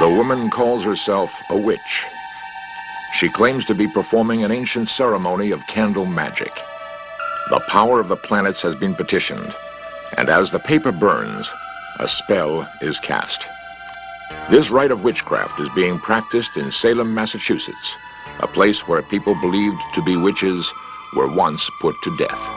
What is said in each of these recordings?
The woman calls herself a witch. She claims to be performing an ancient ceremony of candle magic. The power of the planets has been petitioned, and as the paper burns, a spell is cast. This rite of witchcraft is being practiced in Salem, Massachusetts, a place where people believed to be witches were once put to death.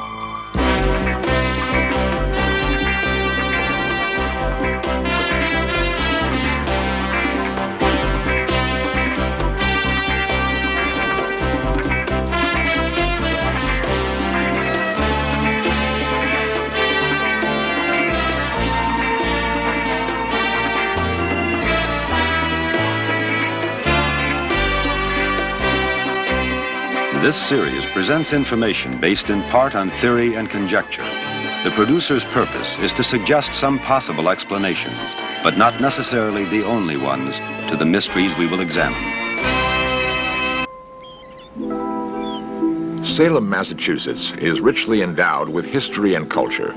This series presents information based in part on theory and conjecture. The producer's purpose is to suggest some possible explanations, but not necessarily the only ones, to the mysteries we will examine. Salem, Massachusetts is richly endowed with history and culture.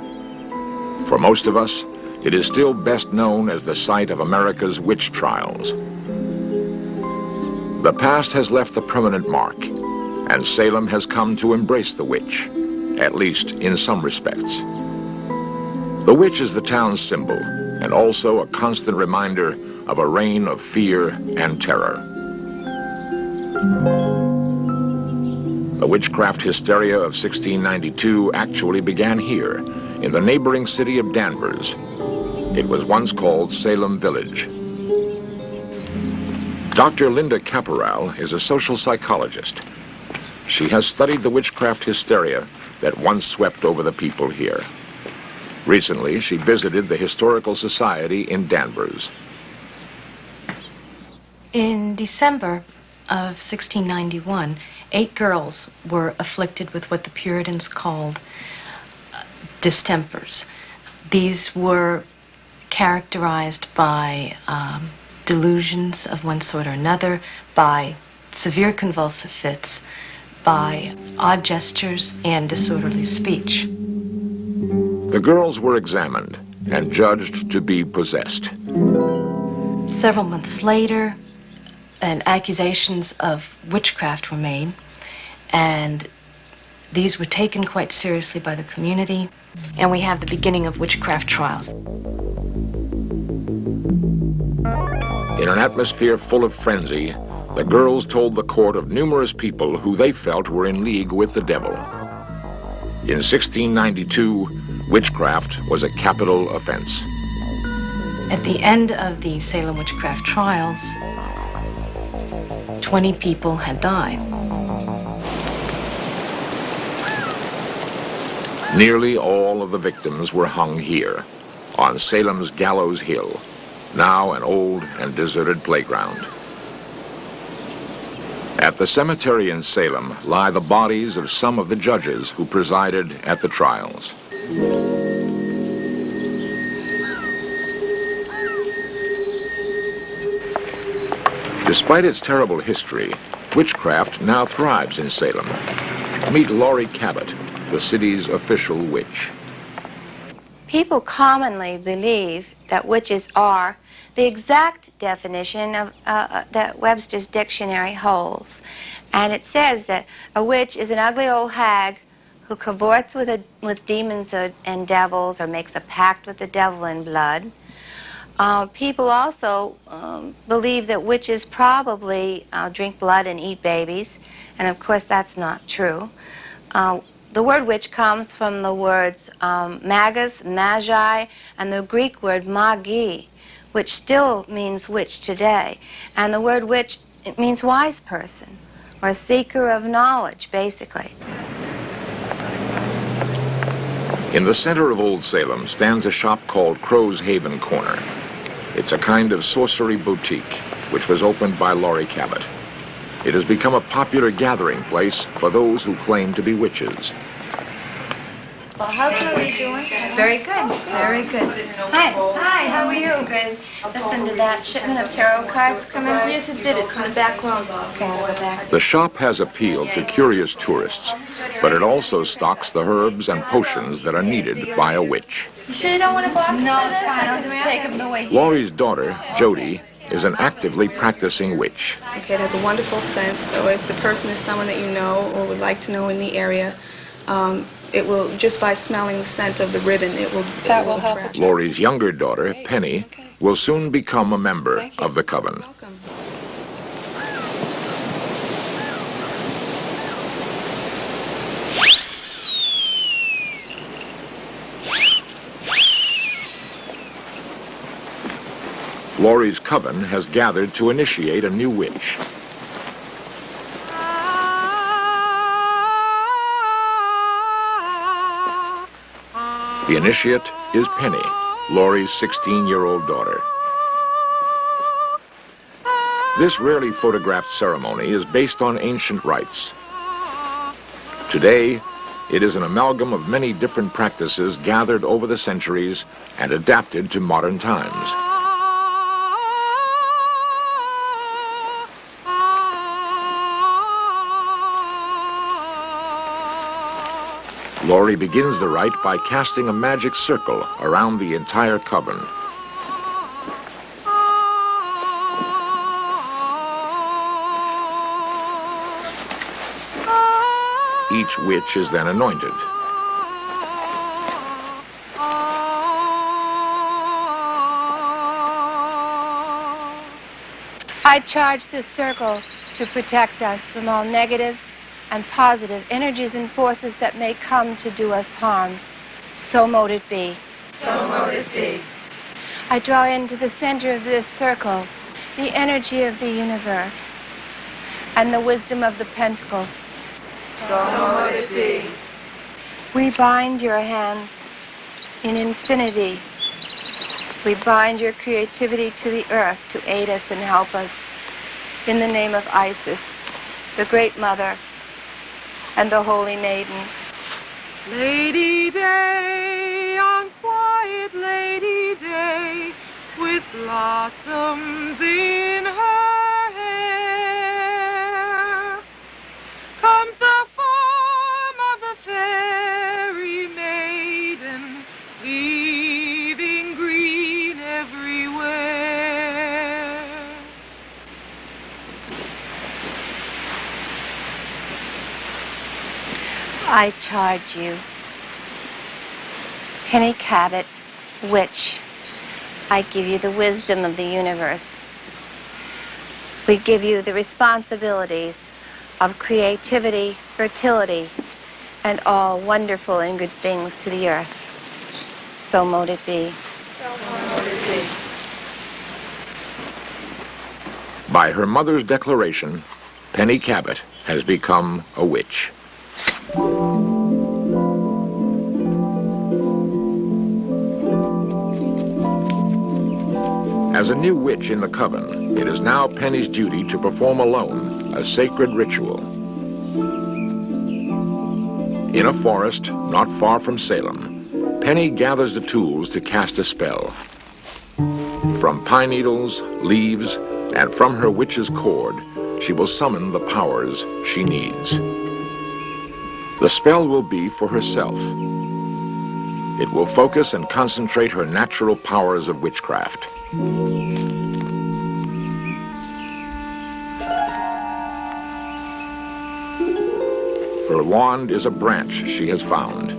For most of us, it is still best known as the site of America's witch trials. The past has left a permanent mark, and Salem has come to embrace the witch, at least in some respects. The witch is the town's symbol, and also a constant reminder of a reign of fear and terror. The witchcraft hysteria of 1692 actually began here, in the neighboring city of Danvers. It was once called Salem Village. Dr. Linda Caporal is a social psychologist. She has studied the witchcraft hysteria that once swept over the people here. Recently, she visited the Historical Society in Danvers. In December of 1691, 8 girls were afflicted with what the Puritans called distempers. These were characterized by delusions of one sort or another, by severe convulsive fits, by odd gestures and disorderly speech. The girls were examined and judged to be possessed. Several months later, accusations of witchcraft were made, and these were taken quite seriously by the community, and we have the beginning of witchcraft trials. In an atmosphere full of frenzy, the girls told the court of numerous people who they felt were in league with the devil. In 1692, witchcraft was a capital offense. At the end of the Salem witchcraft trials, 20 people had died. Nearly all of the victims were hung here, on Salem's Gallows Hill, now an old and deserted playground. At the cemetery in Salem lie the bodies of some of the judges who presided at the trials. Despite its terrible history, witchcraft now thrives in Salem. Meet Laurie Cabot, the city's official witch. People commonly believe that witches are the exact definition of, that Webster's dictionary holds. And it says that a witch is an ugly old hag who cavorts with demons and devils, or makes a pact with the devil in blood. People also believe that witches probably drink blood and eat babies, and of course that's not true. The word witch comes from the words magus, magi, and the Greek word magi, which still means witch today. And the word witch, it means wise person, or seeker of knowledge, basically. In the center of Old Salem stands a shop called Crow's Haven Corner. It's a kind of sorcery boutique, which was opened by Laurie Cabot. It has become a popular gathering place for those who claim to be witches. Well, how's Joey doing? Very good, very good. Hi. Hi, how are you? Good. Listen, did that shipment of tarot cards come in? Yes, it did. It's in the back room. Okay, I'll go back. The shop has appealed to curious tourists, but it also stocks the herbs and potions that are needed by a witch. You sure you don't want to box? No, it's fine. I'll just take them the way he Laurie's daughter, Jody, is an actively practicing witch. Okay, it has a wonderful scent, so if the person is someone that you know or would like to know in the area, it will, just by smelling the scent of the ribbon, it will attract you. Laurie's younger daughter, Penny, will soon become a member of the coven. Welcome. Laurie's coven has gathered to initiate a new witch. The initiate is Penny, Laurie's 16-year-old daughter. This rarely photographed ceremony is based on ancient rites. Today, it is an amalgam of many different practices gathered over the centuries and adapted to modern times. Laurie begins the rite by casting a magic circle around the entire coven. Each witch is then anointed. I charge this circle to protect us from all negative and positive energies and forces that may come to do us harm. So mote it be. So mote it be. I draw into the center of this circle the energy of the universe and the wisdom of the pentacle. So mote it be. We bind your hands in infinity. We bind your creativity to the earth to aid us and help us. In the name of Isis, the Great Mother, and the Holy Maiden. Lady Day, on quiet Lady Day, with blossoms in her hair, comes the form of the fairy maiden, leaving green everywhere. I charge you, Penny Cabot, witch. I give you the wisdom of the universe. We give you the responsibilities of creativity, fertility, and all wonderful and good things to the earth. So mote it be. By her mother's declaration, Penny Cabot has become a witch. As a new witch in the coven, it is now Penny's duty to perform alone a sacred ritual. In a forest not far from Salem, Penny gathers the tools to cast a spell. From pine needles, leaves, and from her witch's cord, she will summon the powers she needs. The spell will be for herself. It will focus and concentrate her natural powers of witchcraft. Her wand is a branch she has found.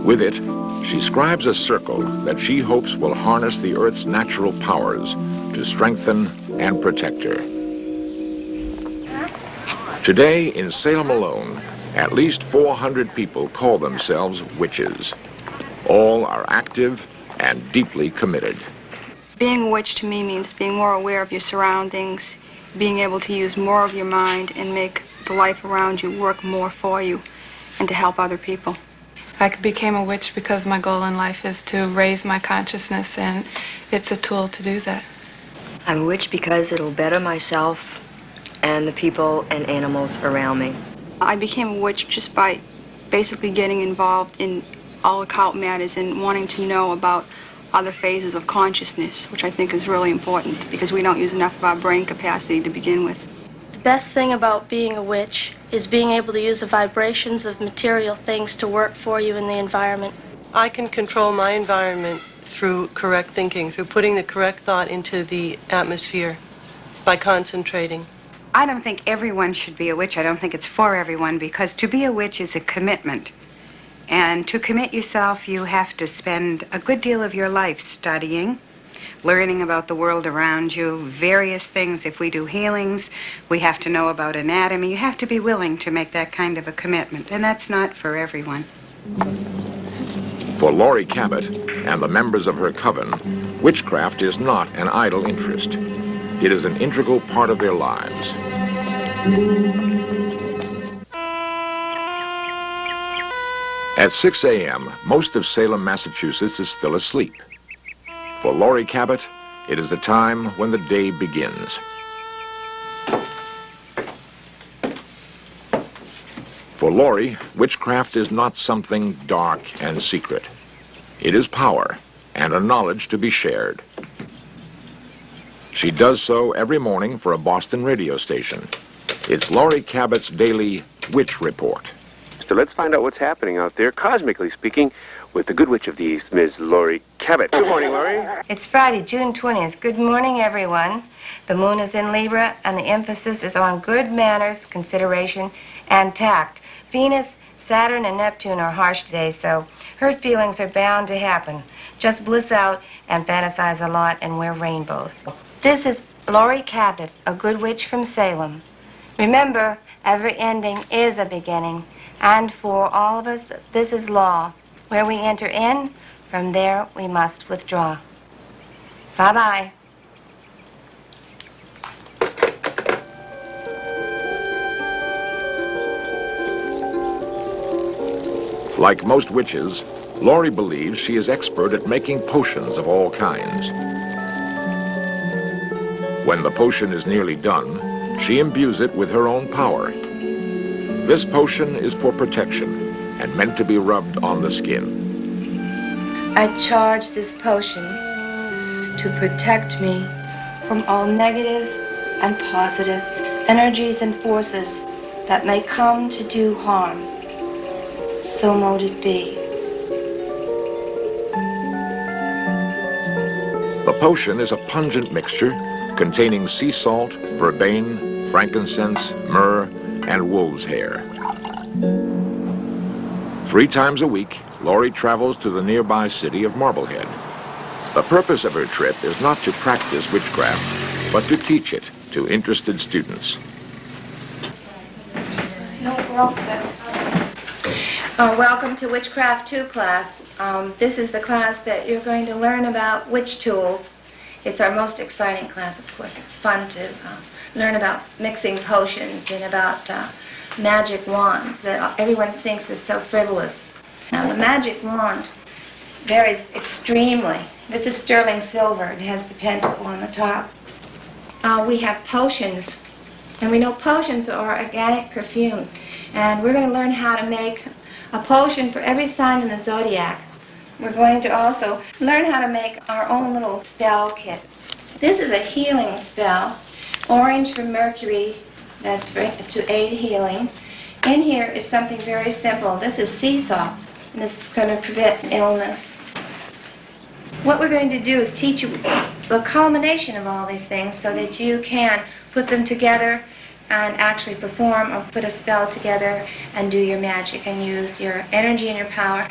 With it, she scribes a circle that she hopes will harness the Earth's natural powers to strengthen and protect her. Today, in Salem alone, at least 400 people call themselves witches. All are active and deeply committed. Being a witch to me means being more aware of your surroundings, being able to use more of your mind and make the life around you work more for you and to help other people. I became a witch because my goal in life is to raise my consciousness, and it's a tool to do that. I'm a witch because it'll better myself and the people and animals around me. I became a witch just by basically getting involved in all occult matters and wanting to know about other phases of consciousness, which I think is really important because we don't use enough of our brain capacity to begin with. The best thing about being a witch is being able to use the vibrations of material things to work for you in the environment. I can control my environment through correct thinking, through putting the correct thought into the atmosphere, by concentrating. I don't think everyone should be a witch. I don't think it's for everyone, because to be a witch is a commitment. And to commit yourself, you have to spend a good deal of your life studying, learning about the world around you, various things. If we do healings, we have to know about anatomy. You have to be willing to make that kind of a commitment, and that's not for everyone. For Laurie Cabot and the members of her coven, witchcraft is not an idle interest. It is an integral part of their lives. At 6 a.m., most of Salem, Massachusetts is still asleep. For Laurie Cabot, it is the time when the day begins. For Laurie, witchcraft is not something dark and secret. It is power and a knowledge to be shared. She does so every morning for a Boston radio station. It's Laurie Cabot's daily Witch Report. So let's find out what's happening out there, cosmically speaking, with the Good Witch of the East, Ms. Laurie Cabot. Good morning, Laurie. It's Friday, June 20th. Good morning, everyone. The moon is in Libra, and the emphasis is on good manners, consideration, and tact. Venus, Saturn, and Neptune are harsh today, so hurt feelings are bound to happen. Just bliss out and fantasize a lot and wear rainbows. This is Laurie Cabot, a good witch from Salem. Remember, every ending is a beginning, and for all of us, this is law. Where we enter in, from there we must withdraw. Bye-bye. Like most witches, Laurie believes she is expert at making potions of all kinds. When the potion is nearly done, she imbues it with her own power. This potion is for protection and meant to be rubbed on the skin. I charge this potion to protect me from all negative and positive energies and forces that may come to do harm. So mote it be. The potion is a pungent mixture containing sea salt, vervain, frankincense, myrrh, and wolf's hair. 3 times a week, Laurie travels to the nearby city of Marblehead. The purpose of her trip is not to practice witchcraft, but to teach it to interested students. Welcome to Witchcraft 2 class. This is the class that you're going to learn about witch tools. It's our most exciting class, of course. It's fun to learn about mixing potions and about magic wands that everyone thinks is so frivolous. Now, the magic wand varies extremely. This is sterling silver. It has the pentacle on the top. We have potions, and we know potions are organic perfumes, and we're going to learn how to make a potion for every sign in the zodiac. We're going to also learn how to make our own little spell kit. This is a healing spell. Orange for Mercury, that's to aid healing. In here is something very simple. This is sea salt, and this is going to prevent illness. What we're going to do is teach you the culmination of all these things so that you can put them together and actually perform or put a spell together and do your magic and use your energy and your power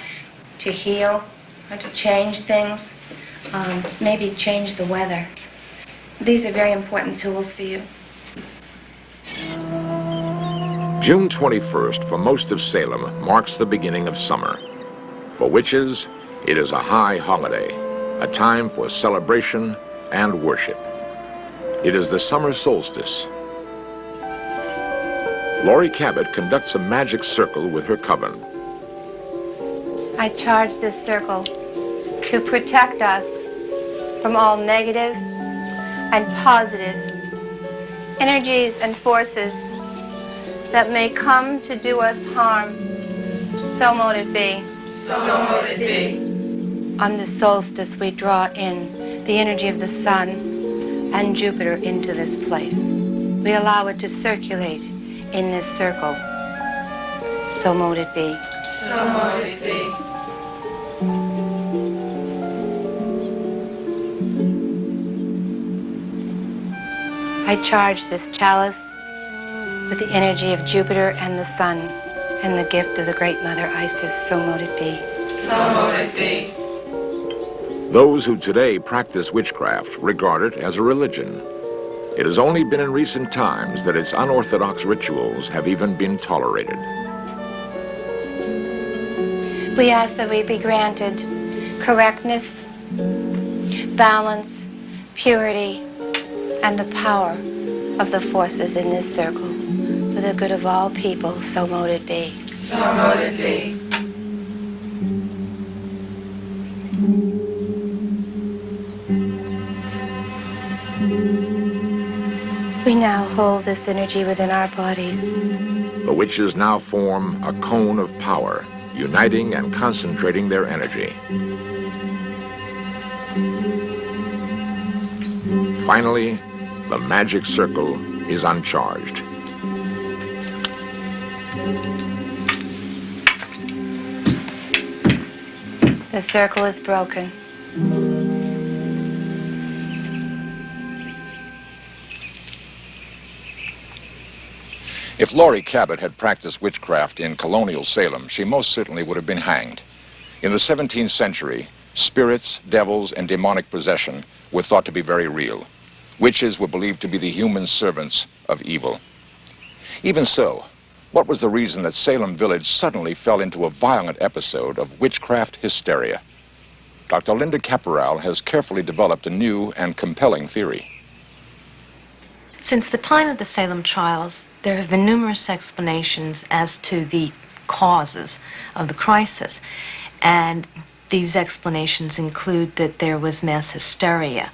to heal or to change things, maybe change the weather. These are very important tools for you. June 21st for most of Salem marks the beginning of summer. For witches, it is a high holiday, a time for celebration and worship. It is the summer solstice. Laurie Cabot conducts a magic circle with her coven. I charge this circle to protect us from all negative and positive energies and forces that may come to do us harm. So mote it be. So mote it be. On the solstice, we draw in the energy of the sun and Jupiter into this place. We allow it to circulate in this circle. So mote it be. So mote it be. I charge this chalice with the energy of Jupiter and the sun and the gift of the Great Mother Isis, so mote it be. So mote it be. Those who today practice witchcraft regard it as a religion. It has only been in recent times that its unorthodox rituals have even been tolerated. We ask that we be granted correctness, balance, purity, and the power of the forces in this circle for the good of all people, so mote it be. So mote it be. We now hold this energy within our bodies. The witches now form a cone of power, uniting and concentrating their energy. Finally, the magic circle is uncharged. The circle is broken. If Laurie Cabot had practiced witchcraft in colonial Salem, she most certainly would have been hanged. In the 17th century, spirits, devils, and demonic possession were thought to be very real. Witches were believed to be the human servants of evil. Even so, what was the reason that Salem Village suddenly fell into a violent episode of witchcraft hysteria? Dr. Linda Caporal has carefully developed a new and compelling theory. Since the time of the Salem trials, there have been numerous explanations as to the causes of the crisis. And these explanations include that there was mass hysteria,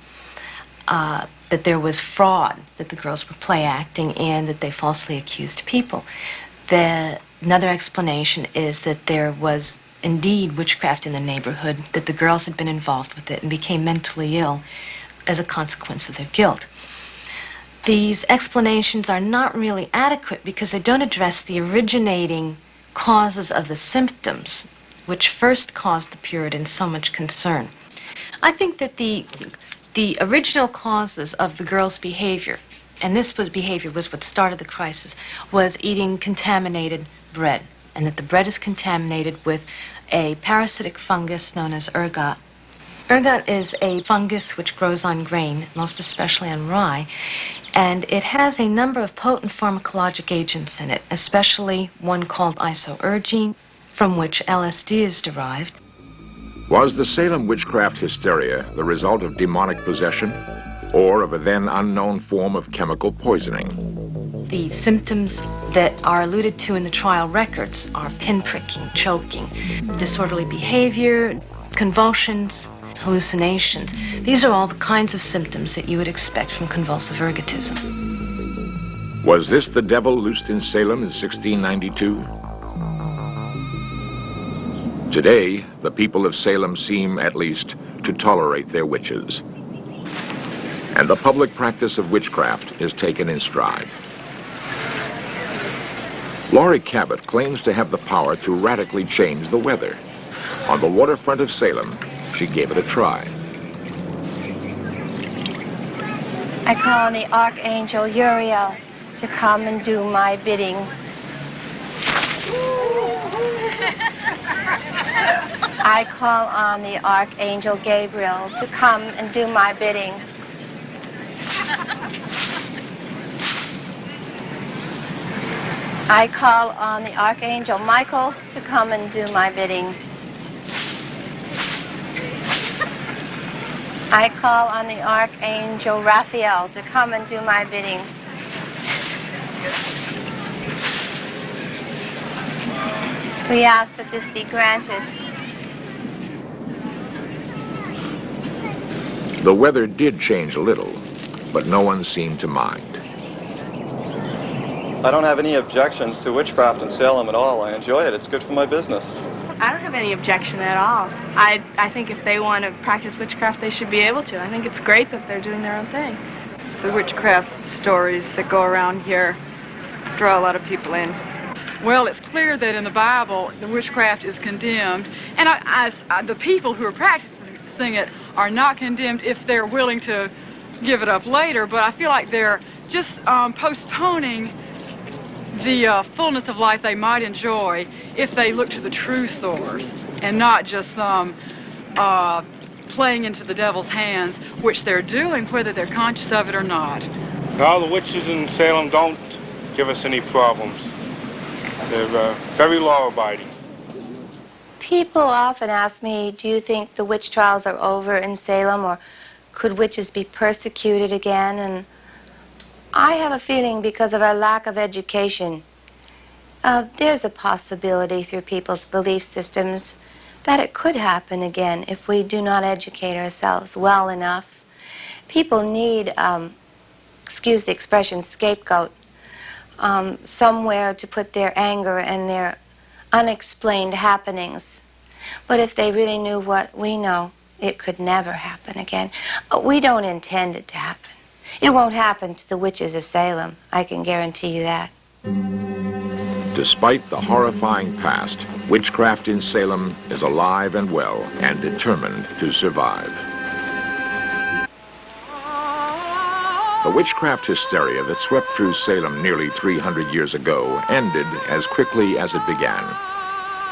that there was fraud, that the girls were play acting, and that they falsely accused people. Another explanation is that there was indeed witchcraft in the neighborhood, that the girls had been involved with it and became mentally ill as a consequence of their guilt. These explanations are not really adequate because they don't address the originating causes of the symptoms, which first caused the Puritans so much concern. I think that the original causes of the girls' behavior, and behavior was what started the crisis, was eating contaminated bread, and that the bread is contaminated with a parasitic fungus known as ergot. Ergot is a fungus which grows on grain, most especially on rye, and it has a number of potent pharmacologic agents in it, especially one called isoergine, from which LSD is derived. Was the Salem witchcraft hysteria the result of demonic possession or of a then unknown form of chemical poisoning? The symptoms that are alluded to in the trial records are pinpricking, choking, disorderly behavior, convulsions, hallucinations. These are all the kinds of symptoms that you would expect from convulsive ergotism. Was this the devil loosed in Salem in 1692? Today, the people of Salem seem, at least, to tolerate their witches. And the public practice of witchcraft is taken in stride. Laurie Cabot claims to have the power to radically change the weather. On the waterfront of Salem, she gave it a try. I call on the Archangel Uriel to come and do my bidding. I call on the Archangel Gabriel to come and do my bidding. I call on the Archangel Michael to come and do my bidding. I call on the Archangel Raphael to come and do my bidding. We ask that this be granted. The weather did change a little, but no one seemed to mind. I don't have any objections to witchcraft in Salem at all. I enjoy it. It's good for my business. I don't have any objection at all. I think if they want to practice witchcraft, they should be able to. I think it's great that they're doing their own thing. The witchcraft stories that go around here draw a lot of people in. Well, it's clear that in the Bible, the witchcraft is condemned, and the people who are practicing it are not condemned if they're willing to give it up later, but I feel like they're just postponing the fullness of life they might enjoy if they look to the true source and not just some playing into the devil's hands, which they're doing whether they're conscious of it or not. Now, the witches in Salem don't give us any problems. They're very law-abiding. People often ask me, do you think the witch trials are over in Salem, or could witches be persecuted again? And I have a feeling because of our lack of education, there's a possibility through people's belief systems that it could happen again if we do not educate ourselves well enough. People need, excuse the expression, scapegoat, somewhere to put their anger and their unexplained happenings. But if they really knew what we know, it could never happen again. We don't intend it to happen. It won't happen to the witches of Salem, I can guarantee you that. Despite the horrifying past, witchcraft in Salem is alive and well and determined to survive. The witchcraft hysteria that swept through Salem nearly 300 years ago ended as quickly as it began.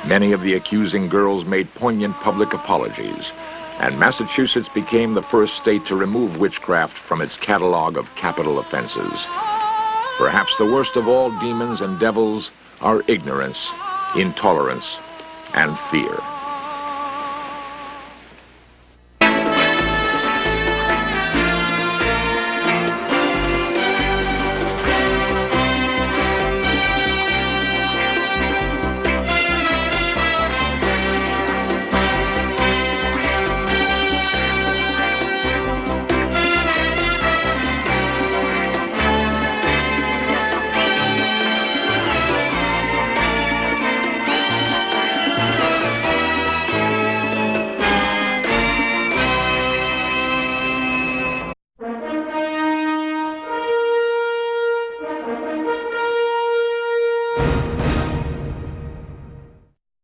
Many of the accusing girls made poignant public apologies, and Massachusetts became the first state to remove witchcraft from its catalog of capital offenses. Perhaps the worst of all demons and devils are ignorance, intolerance, and fear.